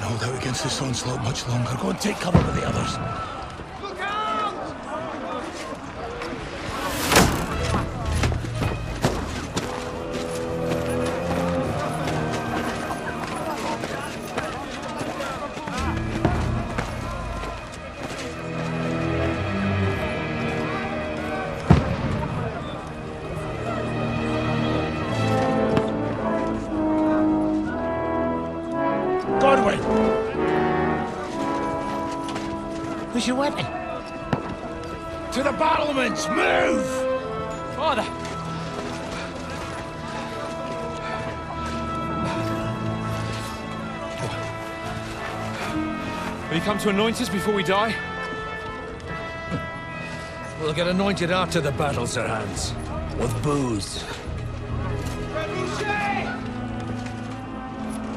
hold out against this onslaught much longer. Go and take cover with the others. Who's your weapon? To the battlements! Move! Father! Will you come to anoint us before we die? We'll get anointed after the battles are hands. With booze.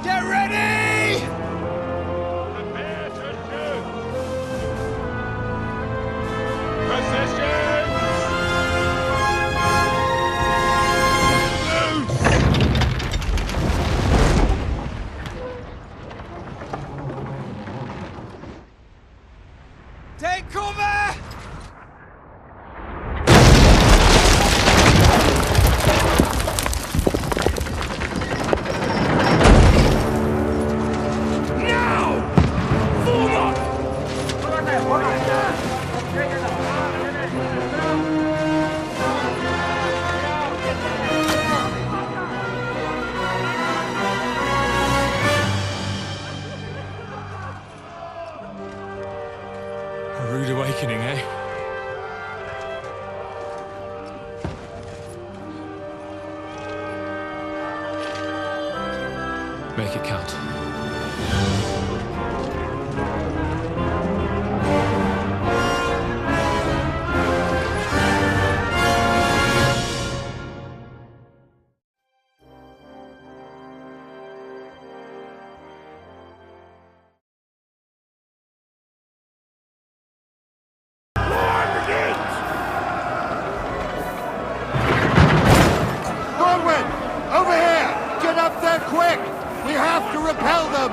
Get ready! Prepare to shoot! Positions! Take cover! A rude awakening, eh? Make it count. Over here! Get up there quick! We have to repel them!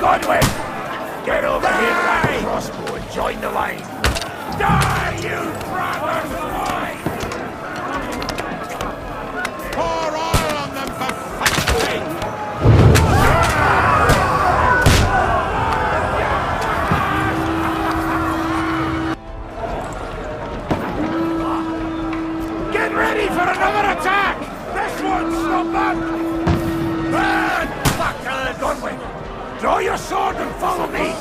Godwin! Get over here, that crossbow, and join the line! Die, you brother swine! Pour oil on them for fuck's sake! Get ready for another attack! This one's stubborn! Burn! Fucker, Godwin! Draw your sword and follow me!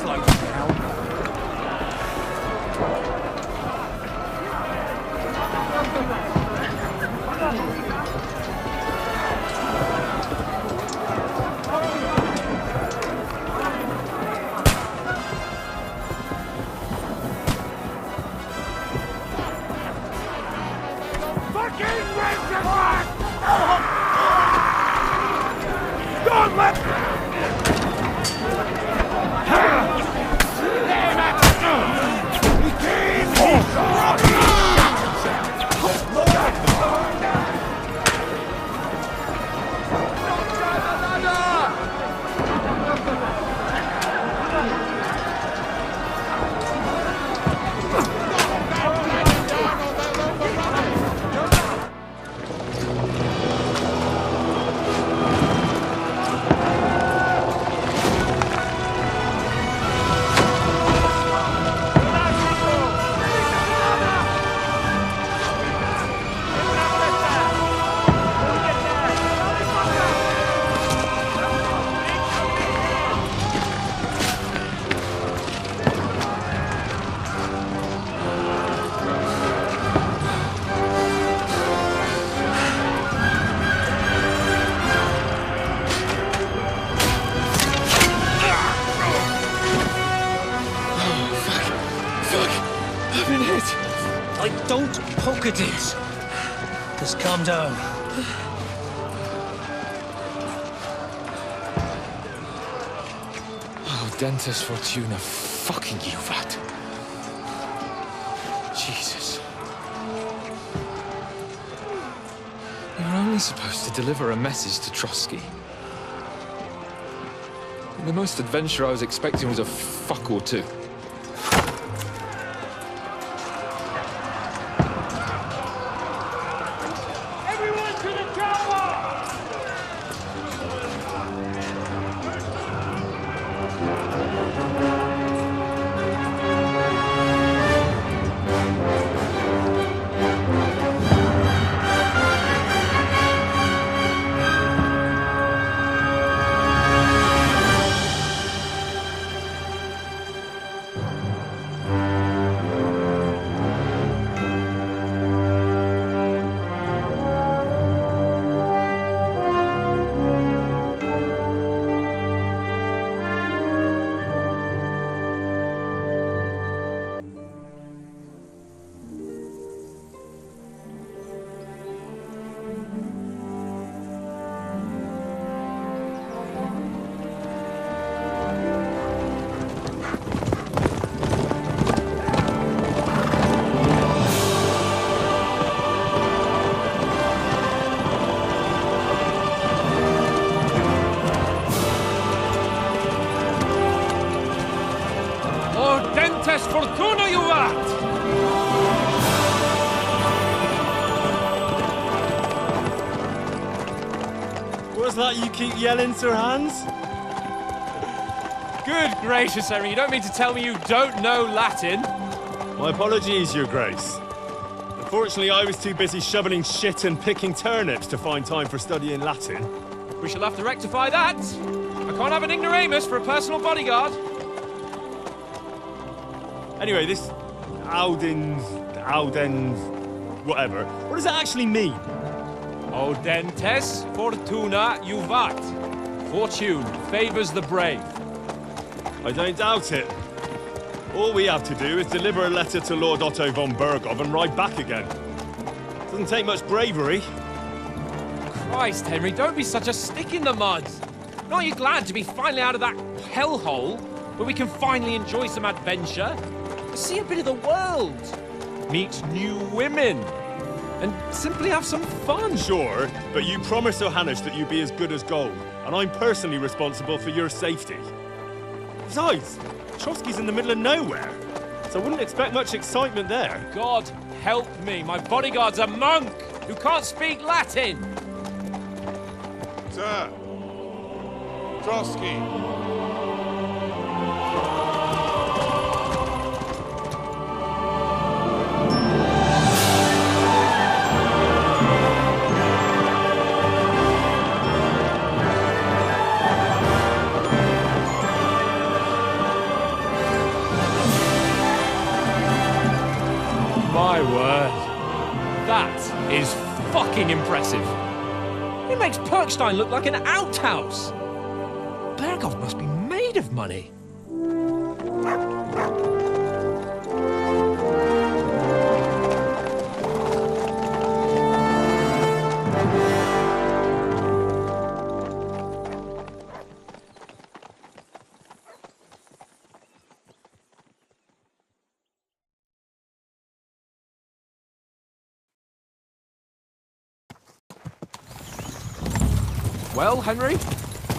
Fucking Ranger back! Don't let... Just calm down. Oh, Dentes Fortuna, fucking you, that. Jesus. We were only supposed to deliver a message to Trotsky. The most adventure I was expecting was a fuck or two. Everyone to the chopper! Dentes Fortuna, you vat! What's that you keep yelling, Sir Hans? Good gracious, Henry, you don't mean to tell me you don't know Latin? My apologies, Your Grace. Unfortunately, I was too busy shoveling shit and picking turnips to find time for studying Latin. We shall have to rectify that. I can't have an ignoramus for a personal bodyguard. Anyway, this Audens, whatever. What does that actually mean? Audentes Fortuna Juvat. Fortune favors the brave. I don't doubt it. All we have to do is deliver a letter to Lord Otto von Bergov and ride back again. Doesn't take much bravery. Christ, Henry, don't be such a stick in the mud. Aren't you glad to be finally out of that hellhole where we can finally enjoy some adventure? See a bit of the world, meet new women, and simply have some fun. Sure, but you promised Johannes that you'd be as good as gold, and I'm personally responsible for your safety. Besides, Trotsky's in the middle of nowhere, so I wouldn't expect much excitement there. God help me, my bodyguard's a monk who can't speak Latin. Sir, Trotsky. My word. That is fucking impressive. It makes Perkstein look like an outhouse. Bergov must be made of money. Well, Henry,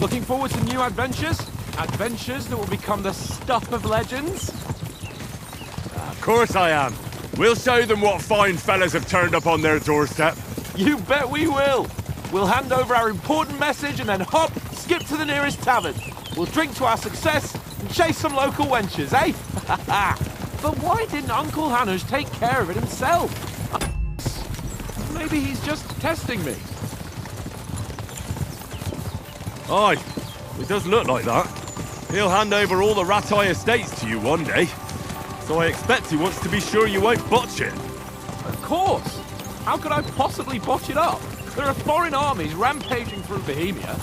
looking forward to new adventures? Adventures that will become the stuff of legends? Of course I am. We'll show them what fine fellas have turned up on their doorstep. You bet we will. We'll hand over our important message and then hop, skip to the nearest tavern. We'll drink to our success and chase some local wenches, eh? But why didn't Uncle Hanush take care of it himself? Maybe he's just testing me. Aye, it does look like that. He'll hand over all the Ratai estates to you one day. So I expect he wants to be sure you won't botch it. Of course. How could I possibly botch it up? There are foreign armies rampaging through Bohemia.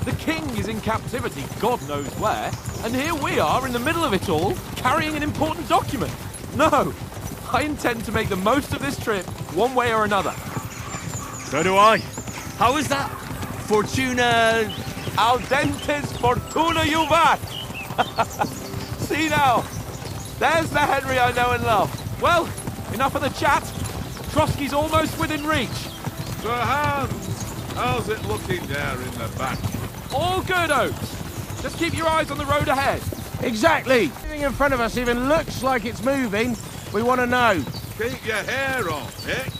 The king is in captivity, God knows where. And here we are in the middle of it all, carrying an important document. No, I intend to make the most of this trip, one way or another. So do I. How is that? Fortuna... Al dentes fortuna juvat! See now, there's the Henry I know and love. Well, enough of the chat. Trotsky's almost within reach. Sir Hans, how's it looking there in the back? All good, Oates. Just keep your eyes on the road ahead. Exactly. Anything in front of us even looks like it's moving. We want to know. Keep your hair on, Nick.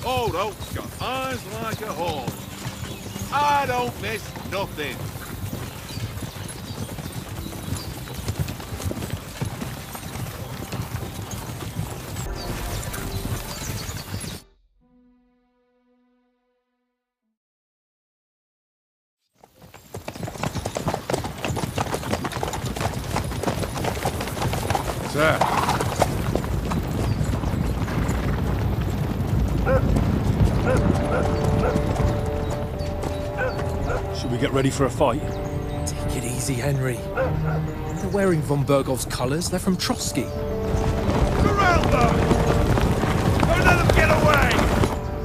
Old Oak's got eyes like a hawk. I don't miss nothing. Sir. Should we get ready for a fight? Take it easy, Henry. They're wearing von Bergov's colours. They're from Trotsky. Surround them! Don't let them get away!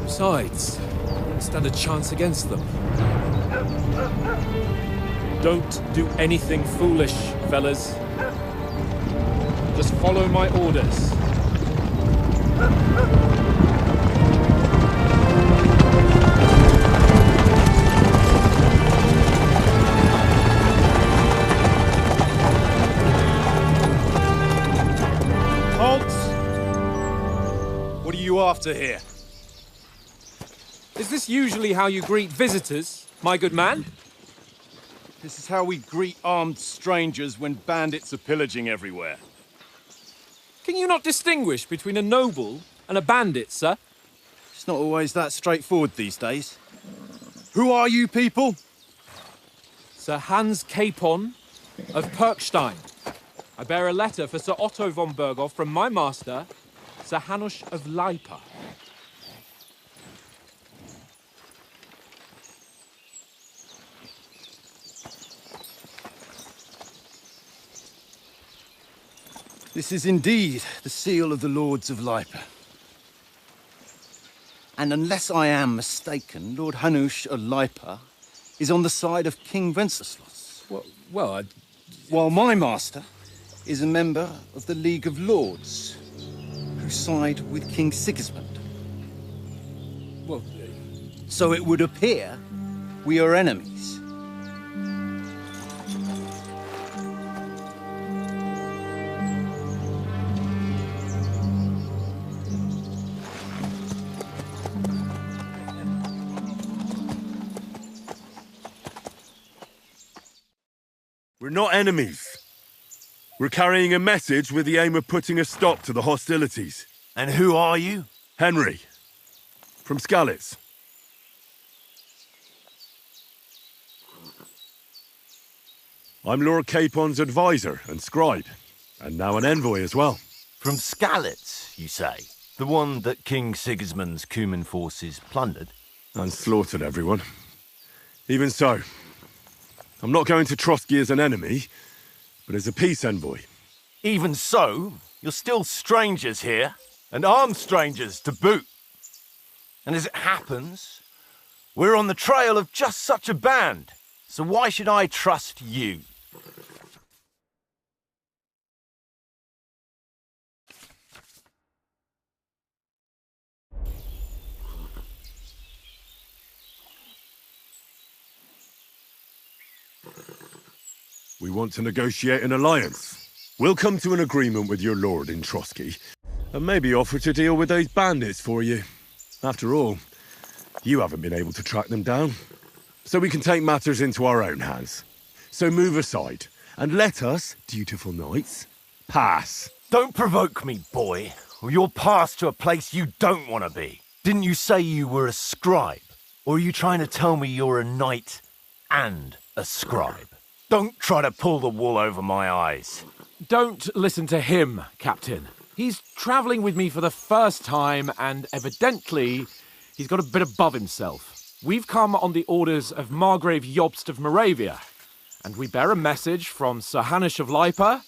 Besides, don't stand a chance against them. Don't do anything foolish, fellas. Just follow my orders. Halt! What are you after here? Is this usually how you greet visitors, my good man? This is how we greet armed strangers when bandits are pillaging everywhere. Can you not distinguish between a noble and a bandit, sir? It's not always that straightforward these days. Who are you people? Sir Hans Capon of Perkstein. I bear a letter for Sir Otto von Berghoff from my master, Sir Hanush of Leipa. This is indeed the seal of the Lords of Leipa. And unless I am mistaken, Lord Hanush of Leipa is on the side of King Wenceslas. While my master is a member of the League of Lords, who side with King Sigismund. So it would appear we are enemies. We're not enemies. We're carrying a message with the aim of putting a stop to the hostilities. And who are you? Henry. From Skalitz. I'm Lord Capon's advisor and scribe, and now an envoy as well. From Skalitz, you say? The one that King Sigismund's Cuman forces plundered? And slaughtered everyone. Even so, I'm not going to Trotsky as an enemy, but as a peace envoy. Even so, you're still strangers here, and armed strangers to boot. And as it happens, we're on the trail of just such a band, so why should I trust you? We want to negotiate an alliance. We'll come to an agreement with your lord in Trotsky, and maybe offer to deal with those bandits for you. After all, you haven't been able to track them down. So we can take matters into our own hands. So move aside, and let us, dutiful knights, pass. Don't provoke me, boy, or you'll pass to a place you don't want to be. Didn't you say you were a scribe? Or are you trying to tell me you're a knight and a scribe? Don't try to pull the wool over my eyes. Don't listen to him, Captain. He's travelling with me for the first time, and evidently, he's got a bit above himself. We've come on the orders of Margrave Jobst of Moravia, and we bear a message from Sir Hanush of Leipa,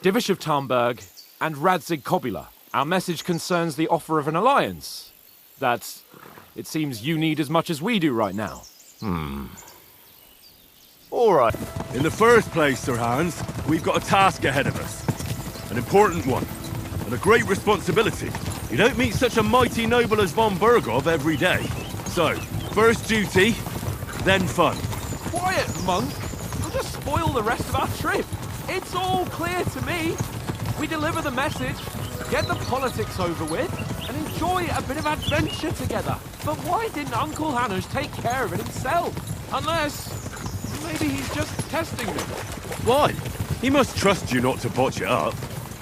Divish of Tarnberg, and Radzig Kobula. Our message concerns the offer of an alliance that It seems you need as much as we do right now. All right. In the first place, Sir Hans, we've got a task ahead of us. An important one, and a great responsibility. You don't meet such a mighty noble as von Bergov every day. So, first duty, then fun. Quiet, monk! You'll just spoil the rest of our trip. It's all clear to me. We deliver the message, get the politics over with, and enjoy a bit of adventure together. But why didn't Uncle Hanush take care of it himself? Unless... maybe he's just testing me. Why? He must trust you not to botch it up.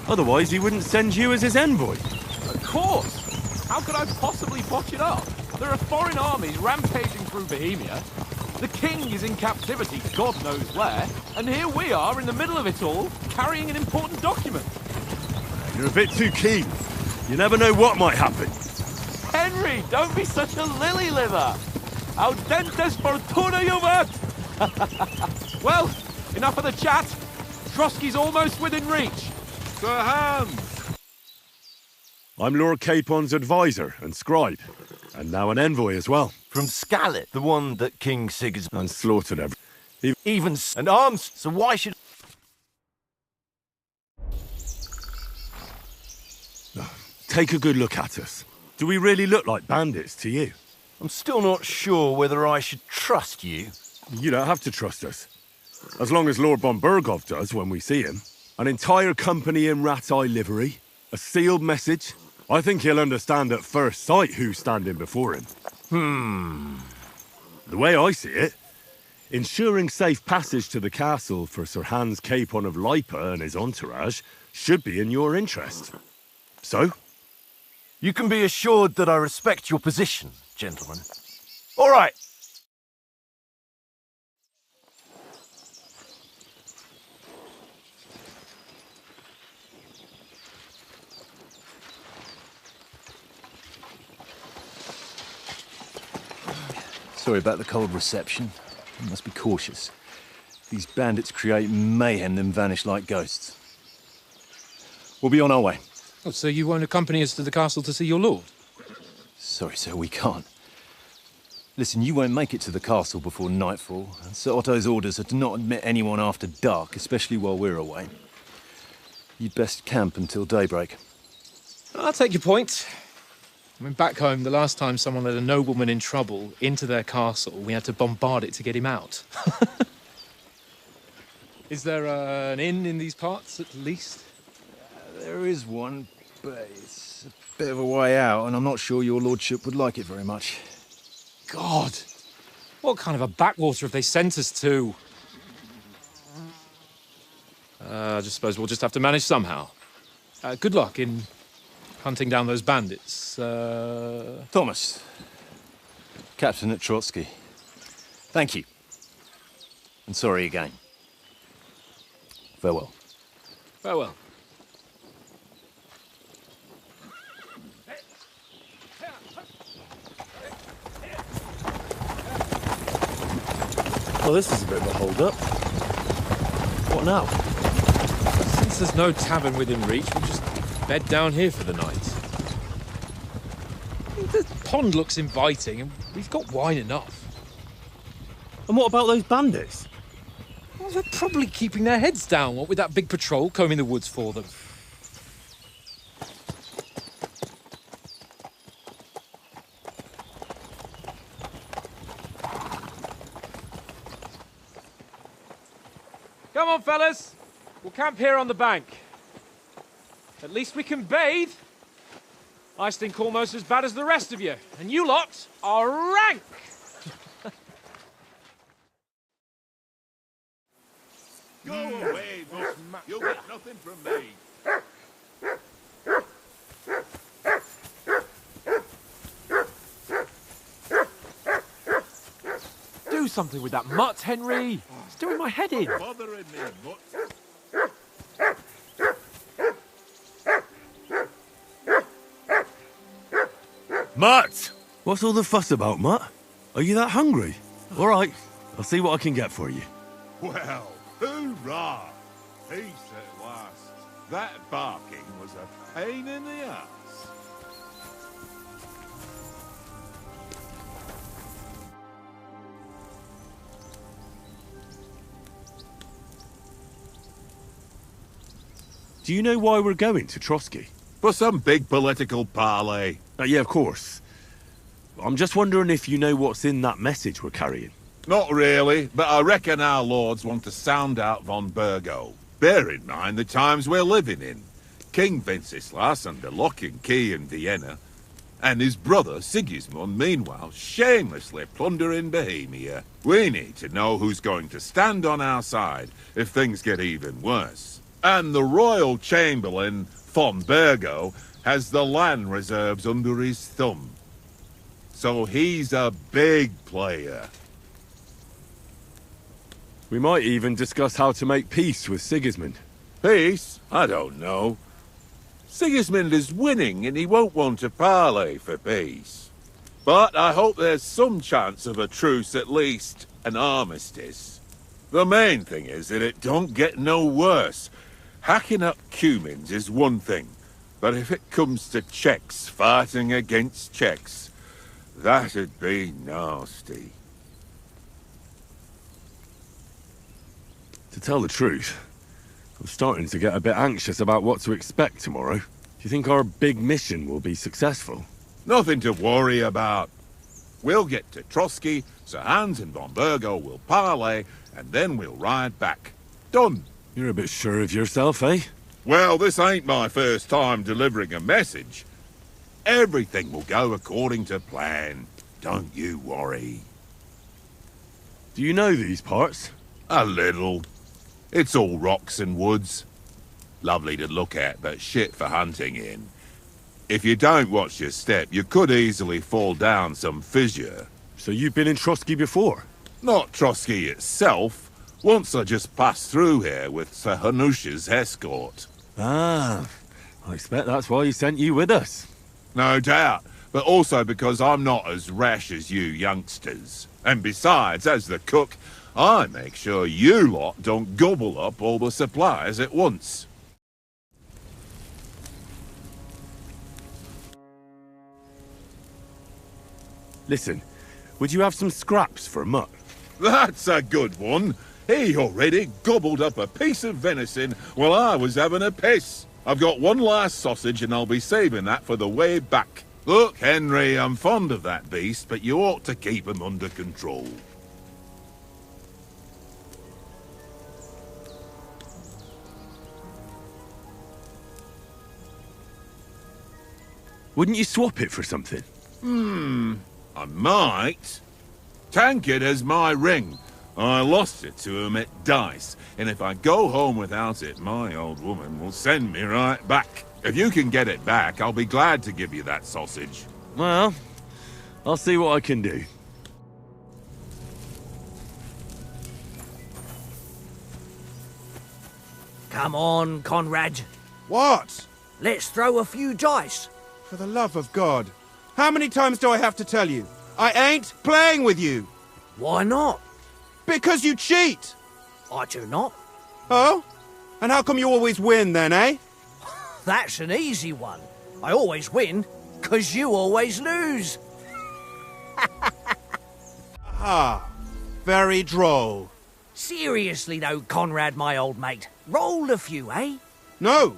Otherwise, he wouldn't send you as his envoy. Of course! How could I possibly botch it up? There are foreign armies rampaging through Bohemia. The king is in captivity, God knows where. And here we are in the middle of it all, carrying an important document. You're a bit too keen. You never know what might happen. Henry, don't be such a lily-liver! Audentes fortuna juvat! Well, enough of the chat. Trotsky's almost within reach. Sir Hans! I'm Lord Capon's advisor and scribe, and now an envoy as well. From Scarlet, the one that King Sigismund And slaughtered every... and arms. So why should... Take a good look at us. Do we really look like bandits to you? I'm still not sure whether I should trust you. You don't have to trust us. As long as Lord von Bergov does when we see him. An entire company in rat-eye livery. A sealed message. I think he'll understand at first sight who's standing before him. The way I see it, ensuring safe passage to the castle for Sir Hans Capon of Lipa and his entourage should be in your interest. So? You can be assured that I respect your position, gentlemen. All right. Sorry about the cold reception. You must be cautious. These bandits create mayhem, then vanish like ghosts. We'll be on our way. Oh, so you won't accompany us to the castle to see your lord? Sorry, sir, we can't. Listen, you won't make it to the castle before nightfall. And Sir Otto's orders are to not admit anyone after dark, especially while we're away. You'd best camp until daybreak. I'll take your point. I mean, back home, the last time someone let a nobleman in trouble into their castle, we had to bombard it to get him out. Is there an inn in these parts, at least? There is one, but it's a bit of a way out, and I'm not sure your lordship would like it very much. God! What kind of a backwater have they sent us to? I just suppose we'll just have to manage somehow. Good luck in hunting down those bandits. Thomas, captain at Trotsky. Thank you. And sorry again. Farewell. Farewell. Well, this is a bit of a hold-up. What now? Since there's no tavern within reach, we'll just bed down here for the night. The pond looks inviting, and we've got wine enough. And what about those bandits? Well, they're probably keeping their heads down, what with that big patrol combing the woods for them. Come on, fellas. We'll camp here on the bank. At least we can bathe. I stink almost as bad as the rest of you, and you lot are rank! Go away, Bushman. You'll get nothing from me. Do something with that mutt, Henry. It's doing my head in. Bothering me, mutt. Mutt! What's all the fuss about, Mutt? Are you that hungry? All right, I'll see what I can get for you. Well, hoorah! Peace at last. That barking was a pain in the ass. do you know why we're going to Trotsky? For some big political parley. Yeah, of course. I'm just wondering if you know what's in that message we're carrying. Not really, but I reckon our lords want to sound out von Burgo. Bear in mind the times we're living in. King Wenceslas under lock and key in Vienna, and his brother Sigismund, meanwhile, shamelessly plundering Bohemia. We need to know who's going to stand on our side if things get even worse. And the Royal Chamberlain, von Burgo, has the land reserves under his thumb. So he's a big player. We might even discuss how to make peace with Sigismund. Peace? I don't know. Sigismund is winning and he won't want to parley for peace. But I hope there's some chance of a truce, at least an armistice. The main thing is that it don't get no worse. Hacking up Cumans is one thing, but if it comes to Czechs fighting against Czechs, that'd be nasty. To tell the truth, I'm starting to get a bit anxious about what to expect tomorrow. Do you think our big mission will be successful? Nothing to worry about. We'll get to Trotsky, Sir Hans and von Burgo will parley, and then we'll ride back. Done. You're a bit sure of yourself, eh? Well, this ain't my first time delivering a message. Everything will go according to plan. Don't you worry. Do you know these parts? A little. It's all rocks and woods. Lovely to look at, but shit for hunting in. If you don't watch your step, you could easily fall down some fissure. So you've been in Trotsky before? Not Trotsky itself. Once I just passed through here with Sir Hanush's escort. Ah, I expect that's why he sent you with us. No doubt, but also because I'm not as rash as you youngsters. And besides, as the cook, I make sure you lot don't gobble up all the supplies at once. Listen, would you have some scraps for Mutt? That's a good one. He already gobbled up a piece of venison while I was having a piss. I've got one last sausage and I'll be saving that for the way back. Look, Henry, I'm fond of that beast, but you ought to keep him under control. Wouldn't you swap it for something? I might. Tankard has my ring. I lost it to him at dice, and if I go home without it, my old woman will send me right back. If you can get it back, I'll be glad to give you that sausage. Well, I'll see what I can do. Come on, Conrad. What? Let's throw a few dice. For the love of God. How many times do I have to tell you? I ain't playing with you. Why not? Because you cheat. I do not. Oh? And how come you always win then, eh? That's an easy one. I always win, 'cause you always lose. Ah, very droll. Seriously though, Conrad, my old mate. Roll a few, eh? No.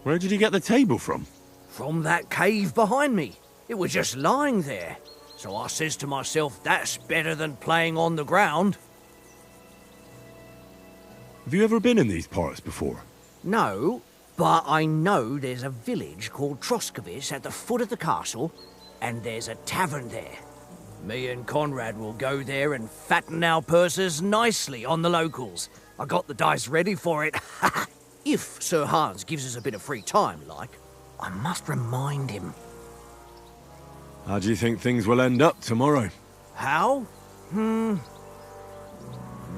Where did you get the table from? From that cave behind me. It was just lying there. So I says to myself, that's better than playing on the ground. Have you ever been in these parts before? No, but I know there's a village called Troskowitz at the foot of the castle, and there's a tavern there. Me and Conrad will go there and fatten our purses nicely on the locals. I got the dice ready for it. If Sir Hans gives us a bit of free time, like. I must remind him. How do you think things will end up tomorrow? How? No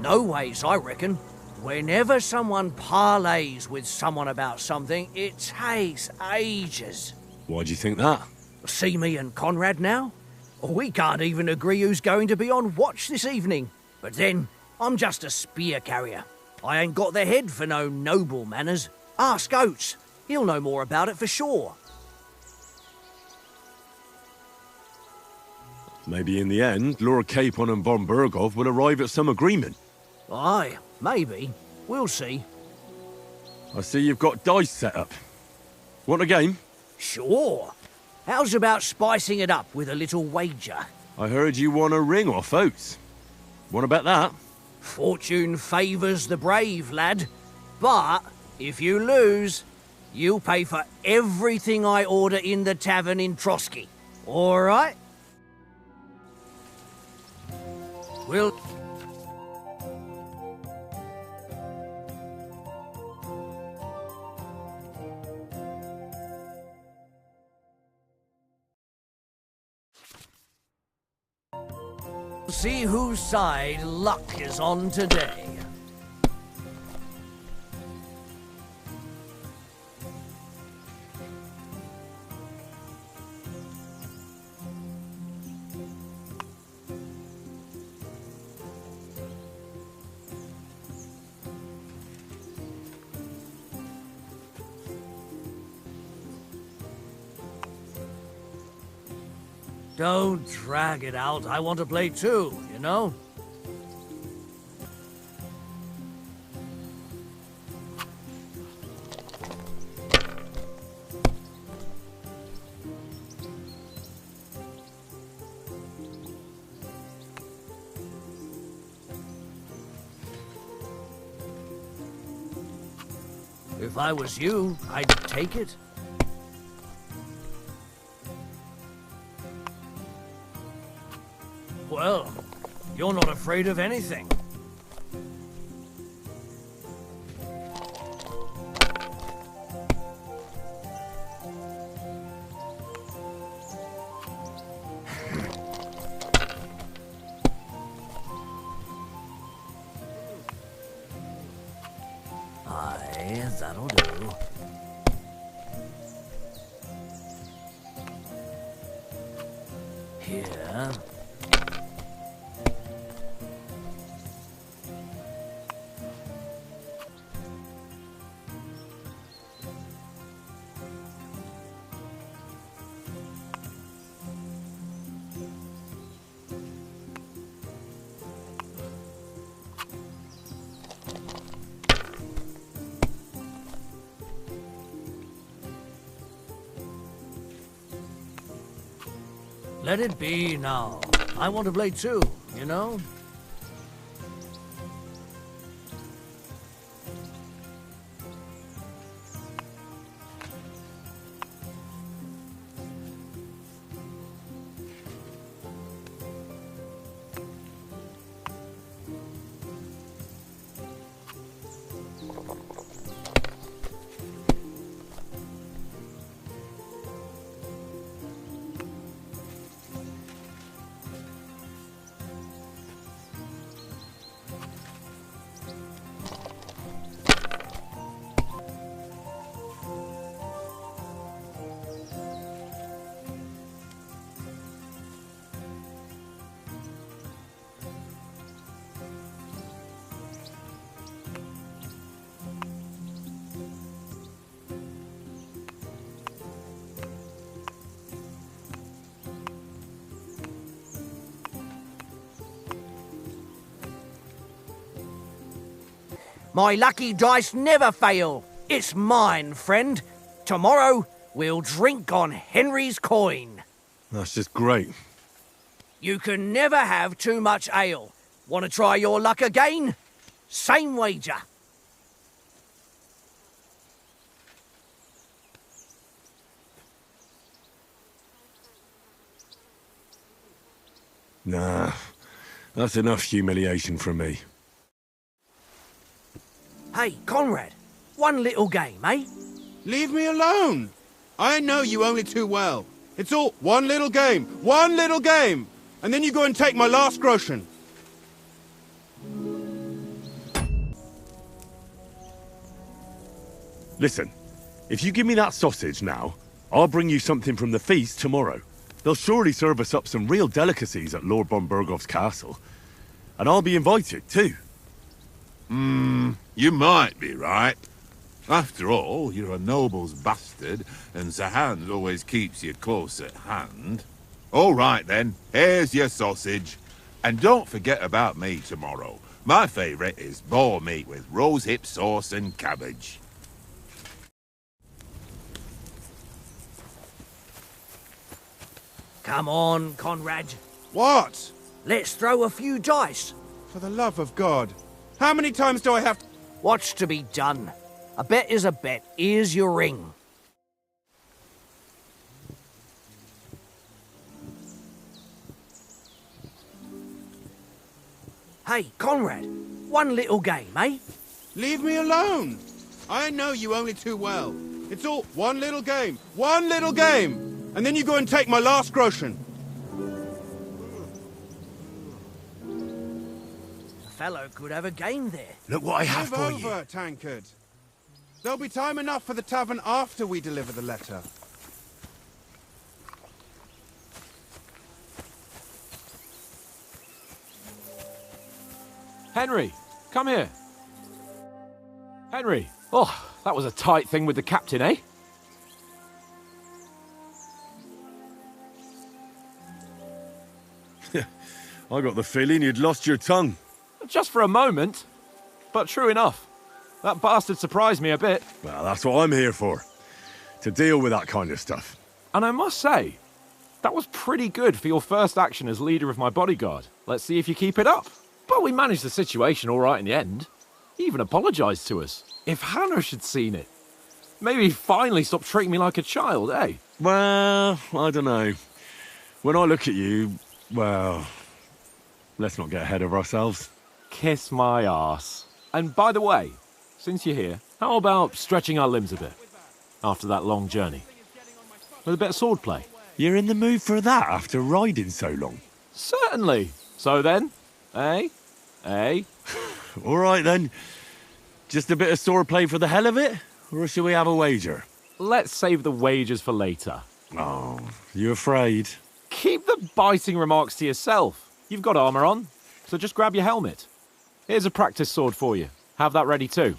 ways, I reckon. Whenever someone parleys with someone about something, it takes ages. Why do you think that? See me and Conrad now? We can't even agree who's going to be on watch this evening. But then, I'm just a spear carrier. I ain't got the head for no noble manners. Ask Oates. He'll know more about it for sure. Maybe in the end, Lord Capon and von Bergov will arrive at some agreement. Aye, maybe. We'll see. I see you've got dice set up. Want a game? Sure. How's about spicing it up with a little wager? I heard you won a ring off Oates. Want to bet that? Fortune favours the brave, lad. But if you lose, you'll pay for everything I order in the tavern in Trotsky. All right? We'll... see whose side luck is on today. Don't drag it out. I want to play too, you know? If I was you, I'd take it. Well, you're not afraid of anything. Aye, that'll do. Here. Let it be now. I want to play too, you know? My lucky dice never fail. It's mine, friend. Tomorrow, we'll drink on Henry's coin. That's just great. You can never have too much ale. Want to try your luck again? Same wager. Nah, that's enough humiliation from me. Hey, Conrad, one little game, eh? Leave me alone! I know you only too well. It's all one little game, and then you go and take my last groschen. Listen, if you give me that sausage now, I'll bring you something from the feast tomorrow. They'll surely serve us up some real delicacies at Lord von Bergov's castle. And I'll be invited, too. You might be right. After all, you're a noble's bastard, and Sir Hans always keeps you close at hand. All right then, here's your sausage. And don't forget about me tomorrow. My favourite is boar meat with rosehip sauce and cabbage. Come on, Conrad. What? Let's throw a few dice. For the love of God. How many times do I have to... What's to be done? A bet is a bet. Here's your ring. Hey, Conrad. One little game, eh? Leave me alone. I know you only too well. It's all one little game. One little game. And then you go and take my last groschen. A fellow could have a game there. Look what I have Give for over, you. Tankard. There'll be time enough for the tavern after we deliver the letter. Henry, come here. Henry. Oh, that was a tight thing with the captain, eh? I got the feeling you'd lost your tongue. Just for a moment. But true enough. That bastard surprised me a bit. Well, that's what I'm here for. To deal with that kind of stuff. And I must say, that was pretty good for your first action as leader of my bodyguard. Let's see if you keep it up. But we managed the situation all right in the end. He even apologised to us. If Hannah had seen it, maybe he'd finally stop treating me like a child, eh? Well, I don't know. When I look at you, well, let's not get ahead of ourselves. Kiss my arse. And by the way, since you're here, how about stretching our limbs a bit after that long journey? With a bit of swordplay. You're in the mood for that after riding so long? Certainly. So then, eh? Eh? All right then. Just a bit of swordplay for the hell of it? Or shall we have a wager? Let's save the wagers for later. Oh, you afraid? Keep the biting remarks to yourself. You've got armour on, so just grab your helmet. Here's a practice sword for you. Have that ready too.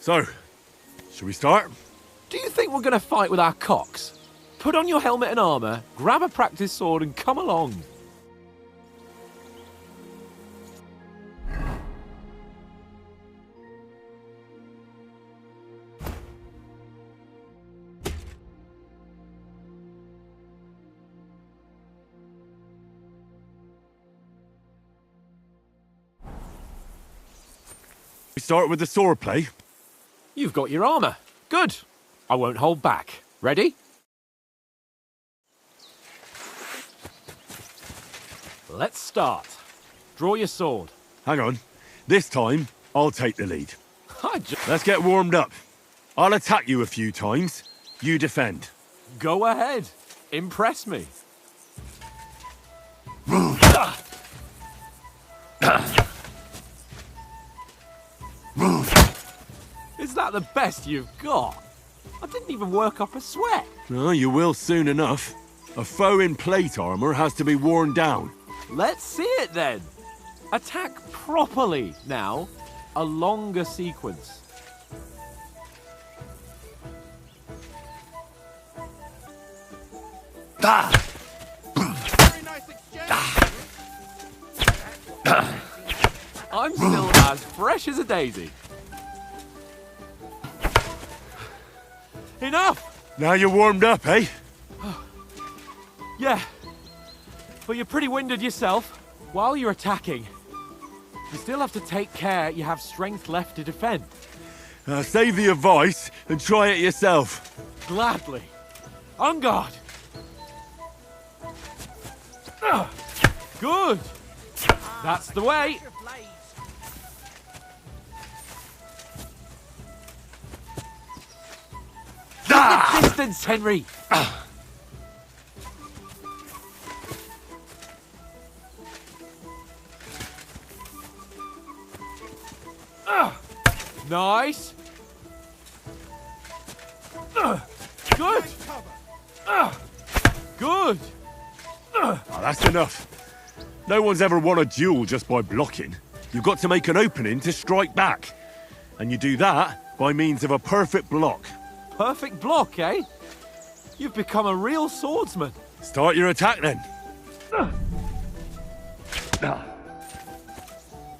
So, shall we start? Do you think we're going to fight with our cocks? Put on your helmet and armour, grab a practice sword and come along. We start with the swordplay. You've got your armour. Good. I won't hold back. Ready? Let's start. Draw your sword. Hang on. This time, I'll take the lead. I just... Let's get warmed up. I'll attack you a few times. You defend. Go ahead. Impress me. Is that the best you've got? I didn't even work up a sweat. Oh, you will soon enough. A foe in plate armour has to be worn down. Let's see it then. Attack properly now. A longer sequence. I'm still as fresh as a daisy. Enough! Now you're warmed up, eh? Yeah, but you're pretty winded yourself. While you're attacking, you still have to take care you have strength left to defend. Save the advice and try it yourself. Gladly. On guard. Good. That's the way. Keep the distance, Henry. Nice. Good. Good. Oh, that's enough. No one's ever won a duel just by blocking. You've got to make an opening to strike back. And you do that by means of a perfect block. Perfect block, eh? You've become a real swordsman. Start your attack then.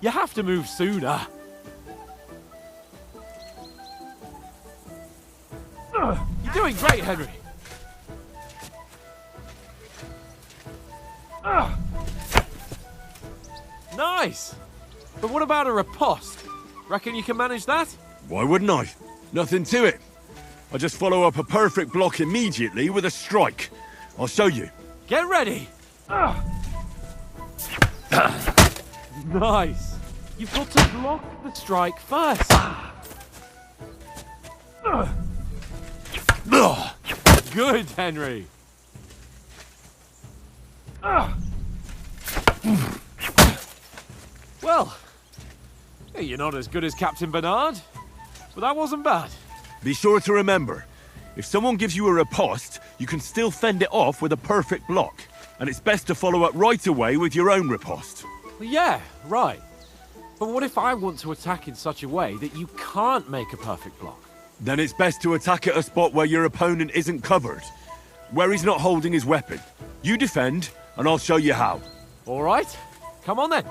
You have to move sooner. You're doing great, Henry. Nice. But what about a riposte? Reckon you can manage that? Why wouldn't I? Nothing to it. I just follow up a perfect block immediately with a strike. I'll show you. Get ready. Nice. You've got to block the strike first. Good, Henry. Well, you're not as good as Captain Bernard, but that wasn't bad. Be sure to remember, if someone gives you a riposte, you can still fend it off with a perfect block. And it's best to follow up right away with your own riposte. Well, yeah, right. But what if I want to attack in such a way that you can't make a perfect block? Then it's best to attack at a spot where your opponent isn't covered, where he's not holding his weapon. You defend, and I'll show you how. All right, come on then.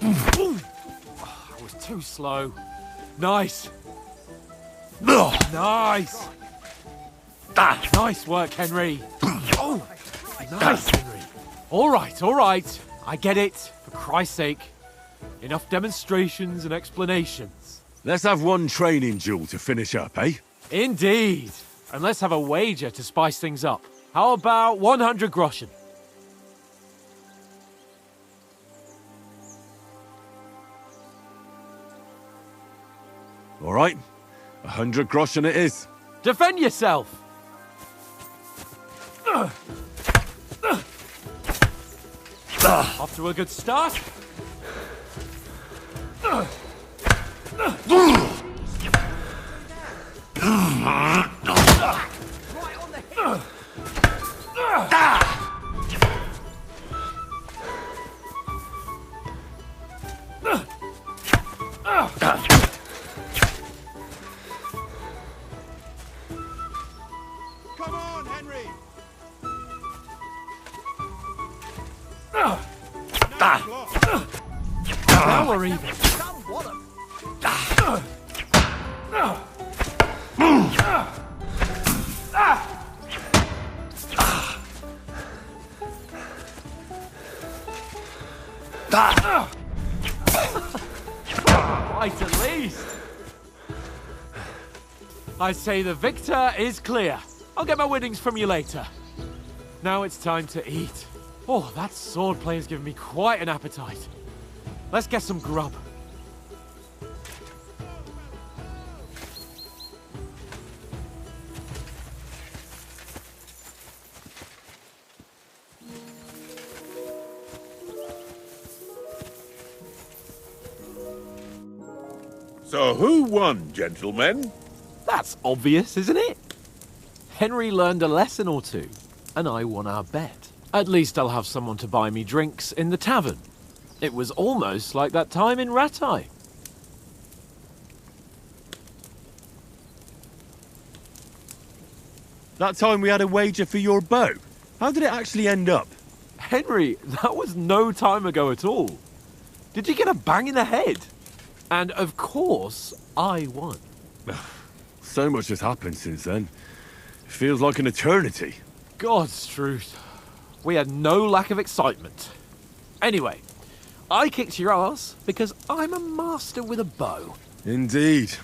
I was too slow. Nice. Nice. Nice work, Henry. Oh, nice, Henry. All right. I get it, for Christ's sake. Enough demonstrations and explanations. Let's have one training duel to finish up, eh? Indeed. And let's have a wager to spice things up. How about 100 groschen? All right. 100 groschen it is. Defend yourself! Off to a good start. Come on, Henry! Now we're even. Right, at least. I say the victor is clear. I'll get my winnings from you later. Now it's time to eat. Oh, that swordplay has given me quite an appetite. Let's get some grub. So who won, gentlemen? That's obvious, isn't it? Henry learned a lesson or two, and I won our bet. At least I'll have someone to buy me drinks in the tavern. It was almost like that time in Rattay. That time we had a wager for your bow. How did it actually end up? Henry, that was no time ago at all. Did you get a bang in the head? And of course, I won. So much has happened since then. It feels like an eternity. God's truth. We had no lack of excitement. Anyway, I kicked your ass because I'm a master with a bow. Indeed.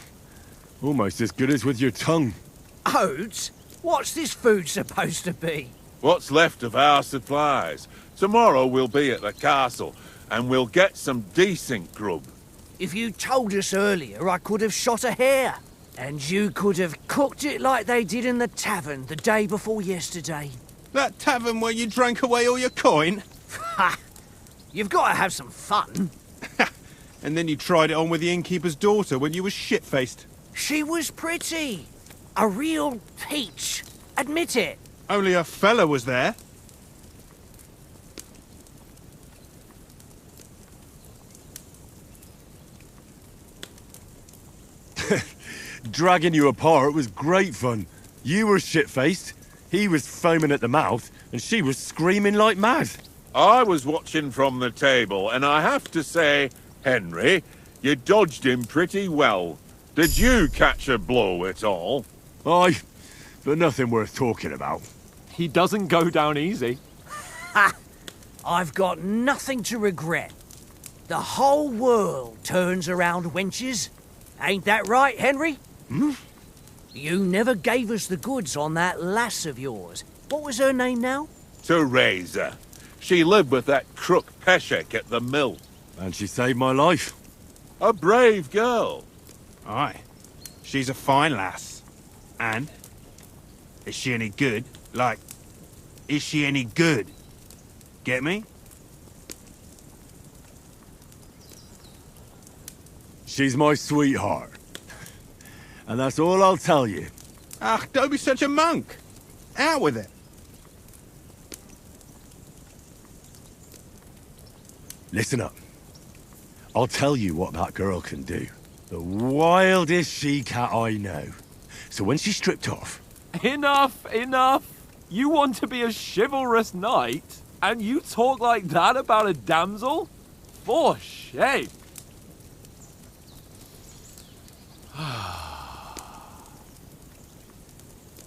Almost as good as with your tongue. Oates? What's this food supposed to be? What's left of our supplies. Tomorrow we'll be at the castle, and we'll get some decent grub. If you told us earlier, I could have shot a hare. And you could have cooked it like they did in the tavern the day before yesterday. That tavern where you drank away all your coin? Ha! You've got to have some fun. And then you tried it on with the innkeeper's daughter when you were shit-faced. She was pretty. A real peach. Admit it. Only a fella was there. Dragging you apart was great fun. You were shit-faced, he was foaming at the mouth, and she was screaming like mad. I was watching from the table, and I have to say, Henry, you dodged him pretty well. Did you catch a blow at all? Aye, but nothing worth talking about. He doesn't go down easy. Ha! I've got nothing to regret. The whole world turns around wenches. Ain't that right, Henry? Hmm? You never gave us the goods on that lass of yours. What was her name now? Teresa. She lived with that crook Peshek at the mill. And she saved my life. A brave girl. Aye. She's a fine lass. And? Is she any good? Like, is she any good? Get me? She's my sweetheart. And that's all I'll tell you. Ach, don't be such a monk. Out with it. Listen up. I'll tell you what that girl can do. The wildest she-cat I know. So when she's stripped off... Enough, enough. You want to be a chivalrous knight, and you talk like that about a damsel? For shame.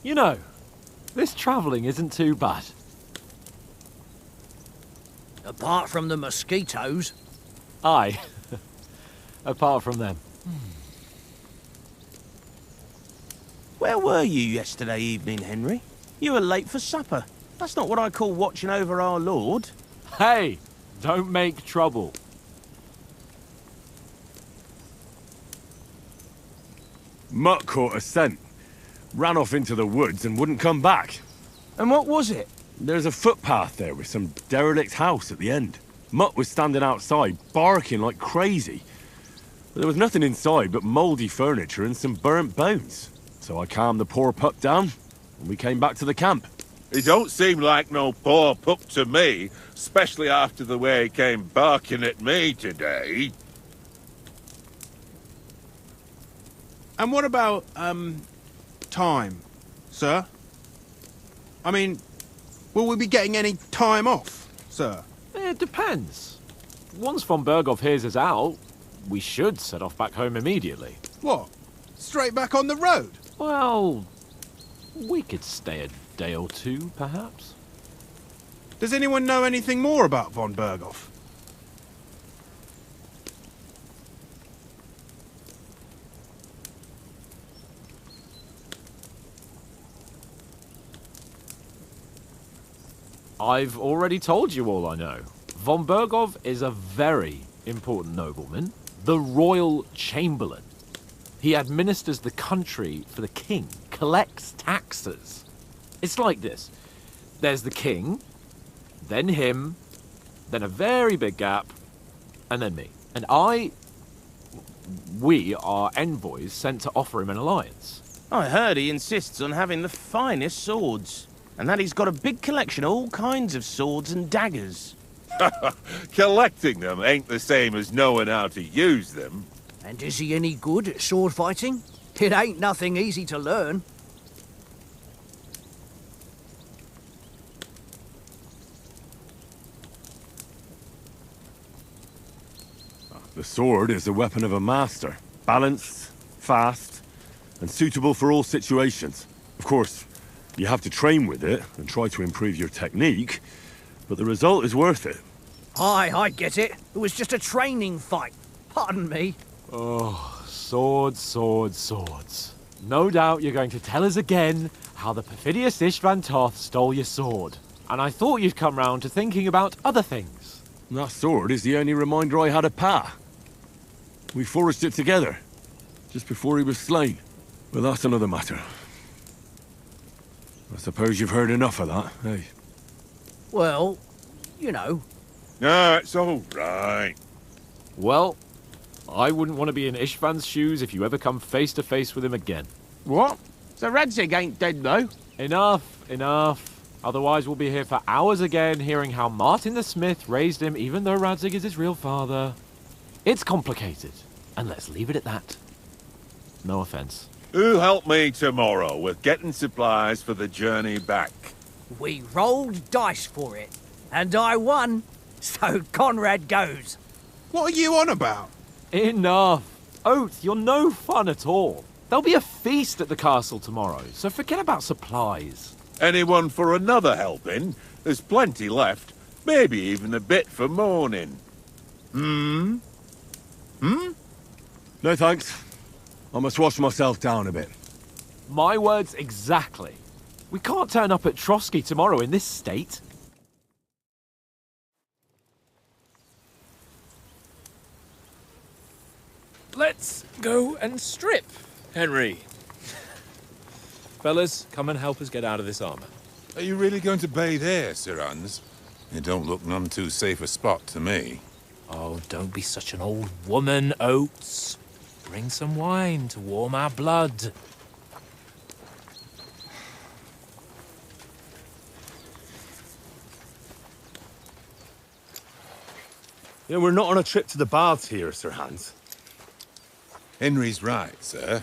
You know, this travelling isn't too bad. Apart from the mosquitoes. Aye. Apart from them. Where were you yesterday evening, Henry? You were late for supper. That's not what I call watching over our Lord. Hey, don't make trouble. Mutt caught a scent. Ran off into the woods and wouldn't come back. And what was it? There's a footpath there with some derelict house at the end. Mutt was standing outside, barking like crazy. But there was nothing inside but mouldy furniture and some burnt bones. So I calmed the poor pup down, and we came back to the camp. He don't seem like no poor pup to me, especially after the way he came barking at me today. And what about, time, sir? I mean, will we be getting any time off, sir? It depends. Once von Berghoff hears us out, we should set off back home immediately. What? Straight back on the road? Well, we could stay a day or two, perhaps. Does anyone know anything more about von Berghoff? I've already told you all I know. Von Berghoff is a very important nobleman, the royal chamberlain. He administers the country for the king, collects taxes. It's like this. There's the king, then him, then a very big gap, and then me. And we are envoys sent to offer him an alliance. I heard he insists on having the finest swords. And that he's got a big collection of all kinds of swords and daggers. Collecting them ain't the same as knowing how to use them. And is he any good at sword fighting? It ain't nothing easy to learn. The sword is a weapon of a master. Balanced, fast, and suitable for all situations. Of course, you have to train with it and try to improve your technique, but the result is worth it. Aye, I get it. It was just a training fight. Pardon me. Oh, swords, swords, swords. No doubt you're going to tell us again how the perfidious Istvan Toth stole your sword. And I thought you'd come round to thinking about other things. That sword is the only reminder I had of Pa. We forged it together, just before he was slain. But that's another matter. I suppose you've heard enough of that, eh? Well, you know. No, it's all right. Well, I wouldn't want to be in Istvan's shoes if you ever come face to face with him again. What? So Radzig ain't dead, though? Enough, enough. Otherwise we'll be here for hours again hearing how Martin the Smith raised him even though Radzig is his real father. It's complicated, and let's leave it at that. No offense. Who'll help me tomorrow with getting supplies for the journey back? We rolled dice for it, and I won. So Conrad goes. What are you on about? Enough. Oath, you're no fun at all. There'll be a feast at the castle tomorrow, so forget about supplies. Anyone for another helping? There's plenty left. Maybe even a bit for morning. Hmm? No thanks. I must wash myself down a bit. My words exactly. We can't turn up at Trotsky tomorrow in this state. Let's go and strip, Henry. Fellas, come and help us get out of this armor. Are you really going to bathe here, Sir Hans? It don't look none too safe a spot to me. Oh, don't be such an old woman, Oates. Bring some wine to warm our blood. Yeah, we're not on a trip to the baths here, Sir Hans. Henry's right, sir.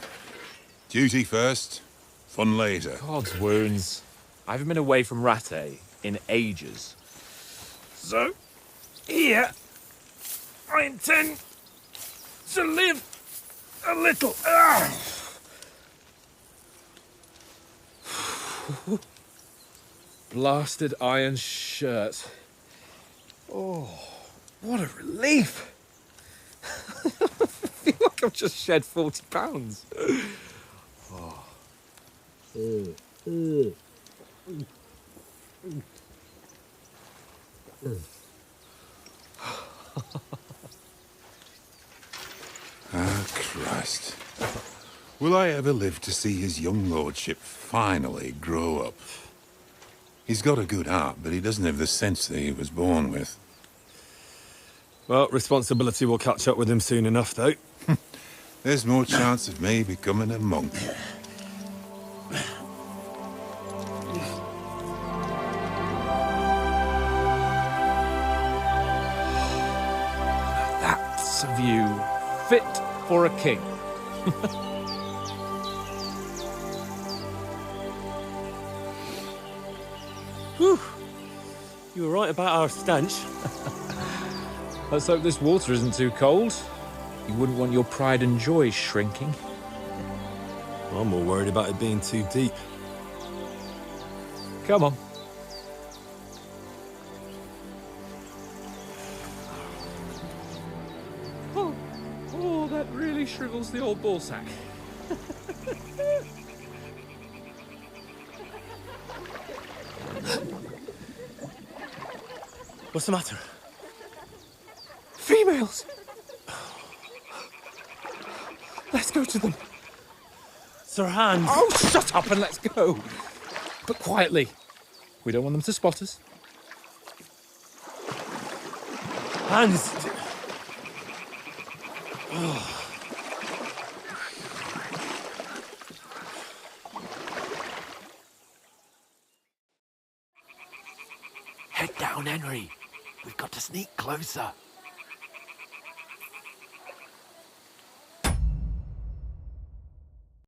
Duty first, fun later. God's wounds. I haven't been away from Rattay in ages. So, here, I intend to live a little. Blasted iron shirt. Oh, what a relief. I feel like I've just shed 40 pounds. Oh. Ah, Christ. Will I ever live to see his young lordship finally grow up? He's got a good heart, but he doesn't have the sense that he was born with. Well, responsibility will catch up with him soon enough, though. There's more chance of me becoming a monk. That's a view fit for a king. Whew. You were right about our stench. Let's hope this water isn't too cold. You wouldn't want your pride and joy shrinking. I'm more worried about it being too deep. Come on. Oh, that really shrivels the old ballsack. What's the matter? Females! Let's go to them. Sir Hans! Oh, shut up and let's go. But quietly. We don't want them to spot us. Hans! Head down, Henry. We've got to sneak closer.